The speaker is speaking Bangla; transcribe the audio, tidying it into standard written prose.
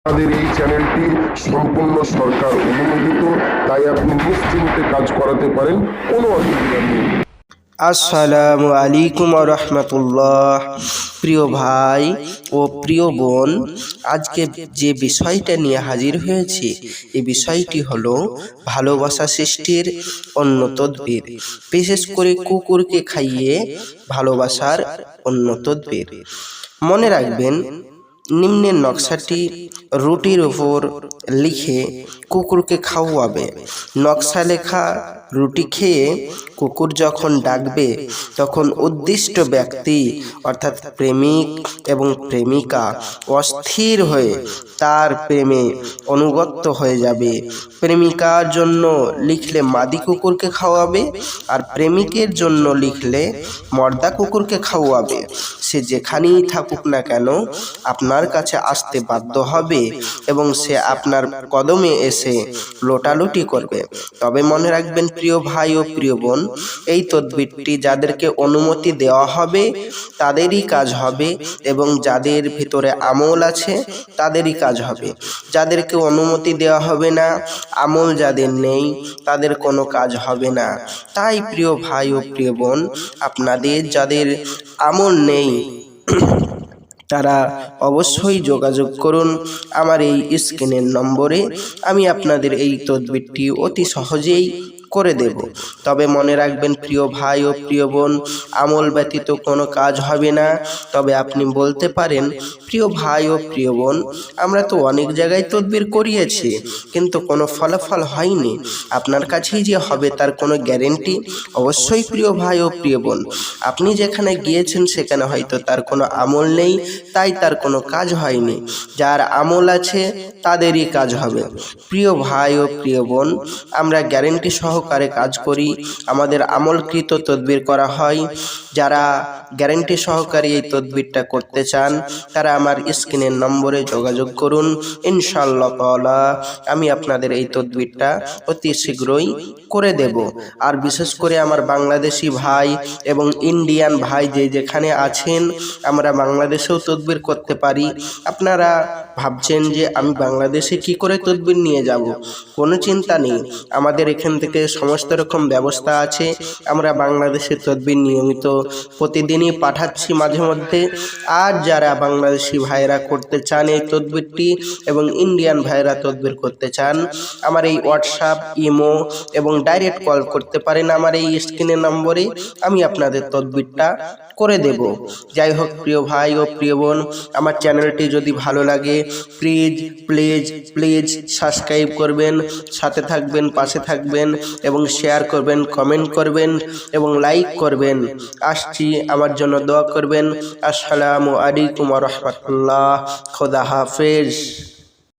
আমাদের এই চ্যানেলটি সম্পূর্ণ সরকার অনুমোদিত, তাই আপনি নিশ্চিন্তে কাজ করাতে পারেন, কোনো অসুবিধা নেই। আসসালামু আলাইকুম ওয়া রাহমাতুল্লাহ। প্রিয় ভাই ও প্রিয় বোন, আজকে যে বিষয়টা নিয়ে হাজির হয়েছি, এই বিষয়টি হলো ভালোবাসা সৃষ্টির অন্য তদবির, বিশেষ করে কুকুরকে খাইয়ে ভালোবাসার অন্য তদবির। মনে রাখবেন, নিম্নের নকশাটি রুটির উপর লিখে কুকুরকে খাওয়াবে। নকশা লেখা রুটি খেয়ে কুকুর যখন ডাকবে, তখন উদ্দিষ্ট ব্যক্তি অর্থাৎ প্রেমিক এবং প্রেমিকা অস্থির হয়ে তার প্রেমে অনুগত হয়ে যাবে। প্রেমিকার জন্য লিখলে মাদি কুকুরকে খাওয়াবে, আর প্রেমিকের জন্য লিখলে মর্দা কুকুরকে খাওয়াবে। সে যেখানেই থাকুক না কেন আপনার কাছে আসতে বাধ্য হবে এবং সে আপনার কদমে এসে লোটালুটি করবে। তবে মনে রাখবেন প্রিয় ভাই ও প্রিয় বোন, এই তদবিরটি যাদেরকে অনুমতি দেওয়া হবে তাদেরই কাজ হবে, এবং যাদের ভিতরে আমল আছে তাদেরই কাজ হবে। যাদেরকে অনুমতি দেওয়া হবে না, আমল যাদের নেই, তাদের কোনো কাজ হবে না। তাই প্রিয় ভাই ও প্রিয় বোন, আপনাদের যাদের আমল নেই তারা অবশ্যই যোগাযোগ করুন আমার এই স্ক্রিনের নম্বরে। আমি আপনাদের এই তদবিরটি অতি সহজেই করে দেব। তবে মনে রাখবেন প্রিয় ভাই ও প্রিয় বোন, আমল ব্যতীত কোনো কাজ হবে না। তবে আপনি বলতে পারেন, প্রিয় ভাই ও প্রিয় বোন, আমরা তো অনেক জায়গায় তদবির করিয়েছি কিন্তু কোনো ফলাফল হয়নি, আপনার কাছেই যে হবে তার কোনো গ্যারেন্টি? অবশ্যই প্রিয় ভাই ও প্রিয় বোন, আপনি যেখানে গিয়েছেন সেখানে হয়তো তার কোনো আমল নেই, তাই তার কোনো কাজ হয়নি। যার আমল আছে তাদেরই কাজ হবে। প্রিয় ভাই ও প্রিয় বোন, আমরা গ্যারেন্টি সহকারে কাজ করি, আমাদের আমলকৃত তদবির করা হয়। যারা গ্যারেন্টি সহকারে এই তদবিরটা করতে চান তারা আমার স্ক্রিনের নম্বরে যোগাযোগ করুন। ইনশাআল্লাহ তাআলা আমি আপনাদের এই তদবিরটা অতি শীঘ্রই করে দেব। আর বিশেষ করে আমার বাংলাদেশি ভাই এবং ইন্ডিয়ান ভাই যে যেখানে আছেন, আমরা বাংলাদেশেও তদবির করতে পারি। আপনারা ভাবছেন যে আমি বাংলাদেশে কি করে তদবির নিয়ে যাব? কোনো চিন্তা নেই, আমাদের এখান থেকে সমস্ত রকম ব্যবস্থা আছে। আমরা বাংলাদেশের তদবির নিয়মিত প্রতিদিনই পাঠাচ্ছি মাঝে মধ্যে। আর যারা বাংলাদেশি ভাইরা করতে চান এই তদবিরটি এবং ইন্ডিয়ান ভাইরা তদবির করতে চান, আমার এই হোয়াটসঅ্যাপ, ইমো এবং ডাইরেক্ট কল করতে পারেন আমার এই স্ক্রিনের নম্বরে। আমি আপনাদের তদবিরটা করে দেব। যাই হোক প্রিয় ভাই ও প্রিয় বোন, আমার চ্যানেলটি যদি ভালো লাগে প্লিজ প্লিজ প্লিজ সাবস্ক্রাইব করবেন, সাথে থাকবেন, পাশে থাকবেন এবং শেয়ার করবেন, কমেন্ট করবেন এবং লাইক করবেন। আসছি, আমার জন্য দোয়া করবেন। আসসালামু আলাইকুম ওয়া রাহমাতুল্লাহ। খোদা হাফেজ।